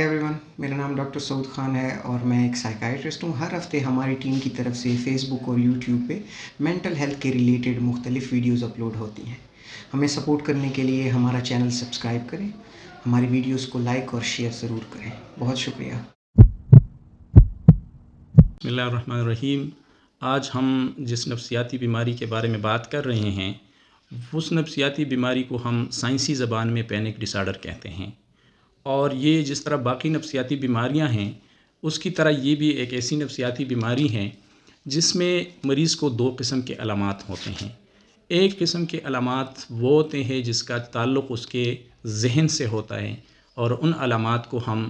Hi everyone, मेरा नाम doctor Saud Khan है और मैं एक साइकाइट्रिस्ट हूँ। हर हफ्ते हमारी टीम की तरफ से फेसबुक और यूट्यूब पे मेंटल हेल्थ के रिलेटेड मुख्तलिफ़ वीडियोस अपलोड होती हैं। हमें सपोर्ट करने के लिए हमारा चैनल सब्सक्राइब करें, हमारी वीडियोस को लाइक और शेयर ज़रूर करें। बहुत शुक्रिया। बिस्मिल्लाहिर्रहमानिर्रहीम। आज हम जिस नफ्सियाती बीमारी के बारे में बात कर रहे हैं, उस नफ्सियाती बीमारी को हम साइंसी ज़बान में पैनिक डिसऑर्डर कहते हैं। और ये जिस तरह बाकी नफ्सियाती बीमारियां हैं, उसकी तरह ये भी एक ऐसी नफ्सियाती बीमारी है जिसमें मरीज़ को दो किस्म के अलामात होते हैं। एक किस्म के अलामात वो होते हैं जिसका ताल्लुक़ उसके ज़हन से होता है और उन अलामात को हम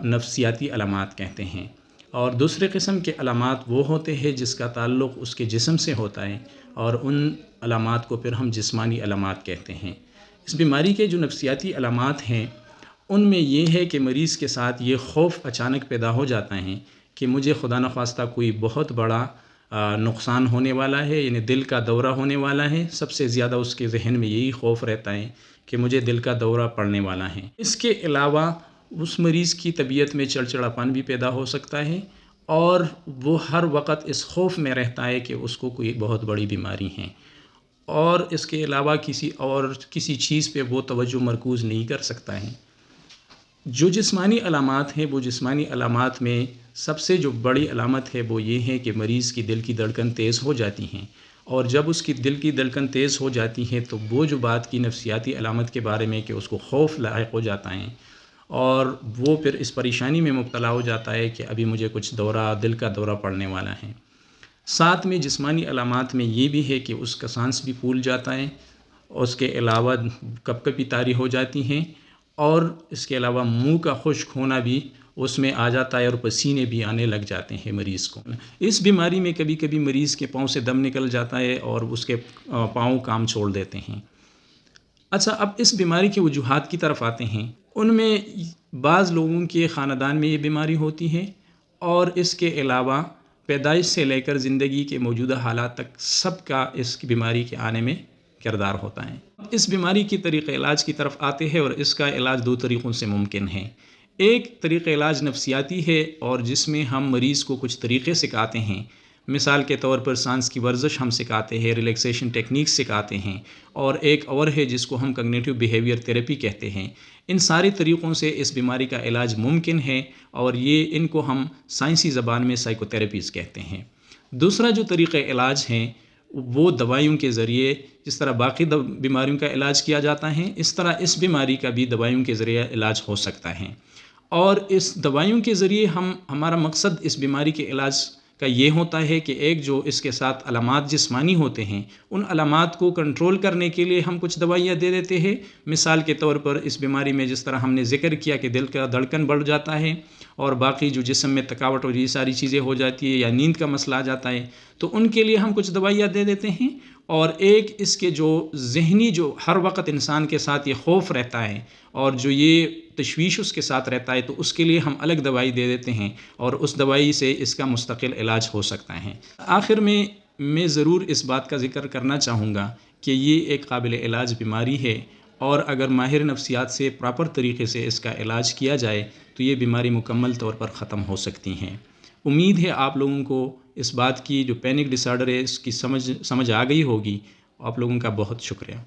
नफ्सियाती अलामात कहते हैं। और दूसरे किस्म के अलामात वो होते हैं जिसका ताल्लुक़ उसके जिस्म से होता है और उन अलामात को फिर हम जिस्मानी अलामात कहते हैं। इस बीमारी के जो नफ्सियाती अलामात हैं, उनमें ये है कि मरीज़ के साथ ये ख़ौफ़ अचानक पैदा हो जाता है कि मुझे खुदा न ख़ास्ता कोई बहुत बड़ा नुकसान होने वाला है, यानी दिल का दौरा होने वाला है। सबसे ज़्यादा उसके ज़हन में यही ख़ौफ़ रहता है कि मुझे दिल का दौरा पड़ने वाला है। इसके अलावा उस मरीज़ की तबीयत में चिड़चिड़ापन भी पैदा हो सकता है और वो हर वक्त इस ख़ौफ़ में रहता है कि उसको कोई बहुत बड़ी बीमारी है, और इसके अलावा किसी चीज़ पे वो तवज्जो मरकूज़ नहीं कर सकता है। जो जिस्मानी अलामात हैं, वो जिस्मानी अलामात में सबसे जो बड़ी अलामत है वो ये है कि मरीज़ की दिल की धड़कन तेज़ हो जाती हैं, और जब उसकी दिल की धड़कन तेज़ हो जाती है तो वो जो बात की नफ्सियाती अलामत के बारे में कि उसको ख़ौफ़ लाहिक़ हो जाता है और वो फिर इस परेशानी में मुब्तला हो जाता है कि अभी मुझे कुछ दिल का दौरा पड़ने वाला है। साथ में जिस्मानी अलामात में ये भी है कि उसका सांस भी फूल जाता है, उसके अलावा कपकपी तारी हो जाती हैं, और इसके अलावा मुंह का खुश्क होना भी उसमें आ जाता है और पसीने भी आने लग जाते हैं मरीज़ को। इस बीमारी में कभी कभी मरीज़ के पाँव से दम निकल जाता है और उसके पाँव काम छोड़ देते हैं। अच्छा, अब इस बीमारी के वजूहात की तरफ आते हैं। उनमें बाज़ लोगों के ख़ानदान में ये बीमारी होती है, और इसके अलावा पैदाइश से लेकर ज़िंदगी के मौजूदा हालात तक सबका इस बीमारी के आने में किरदार होता है। इस बीमारी की तरीक़े इलाज की तरफ आते हैं, और इसका इलाज दो तरीक़ों से मुमकिन है। एक तरीक़े इलाज नफ्सियाती है, और जिसमें हम मरीज़ को कुछ तरीक़े सिखाते हैं। मिसाल के तौर पर सांस की वर्जिश हम सिखाते हैं, रिलैक्सेशन टेक्निक्स सिखाते हैं, और एक और है जिसको हम कॉग्निटिव बिहेवियर थेरेपी कहते हैं। इन सारे तरीक़ों से इस बीमारी का इलाज मुमकिन है, और इनको हम साइंसी ज़बान में साइकोथेरेपीज़ कहते हैं। दूसरा जो तरीक़े इलाज हैं वो दवाइयों के ज़रिए, जिस तरह बाकी बीमारियों का इलाज किया जाता है, इस तरह इस बीमारी का भी दवाइयों के ज़रिए इलाज हो सकता है। और इस दवाइयों के ज़रिए हमारा मकसद इस बीमारी के इलाज का ये होता है कि एक जो इसके साथ अलामात जिस्मानी होते हैं, उन अलामात को कंट्रोल करने के लिए हम कुछ दवाइयाँ दे देते हैं। मिसाल के तौर पर इस बीमारी में जिस तरह हमने ज़िक्र किया कि दिल का धड़कन बढ़ जाता है और बाकी जो जिस्म में थकावट और ये सारी चीज़ें हो जाती है, या नींद का मसला आ जाता है, तो उनके लिए हम कुछ दवाइयाँ दे देते हैं। और एक इसके जो ज़हनी जो हर वक्त इंसान के साथ ये ख़ौफ़ रहता है और जो ये तशवीश उसके साथ रहता है, तो उसके लिए हम अलग दवाई दे देते हैं, और उस दवाई से इसका मुस्तकिल इलाज हो सकता है। आखिर में मैं ज़रूर इस बात का ज़िक्र करना चाहूँगा कि ये एक काबिल इलाज बीमारी है, और अगर माहिर नफ्सियात से प्रॉपर तरीक़े से इसका इलाज किया जाए तो ये बीमारी मुकम्मल तौर पर ख़त्म हो सकती हैं। उम्मीद है आप लोगों को इस बात की जो पैनिक डिसऑर्डर है इसकी समझ आ गई होगी। आप लोगों का बहुत शुक्रिया।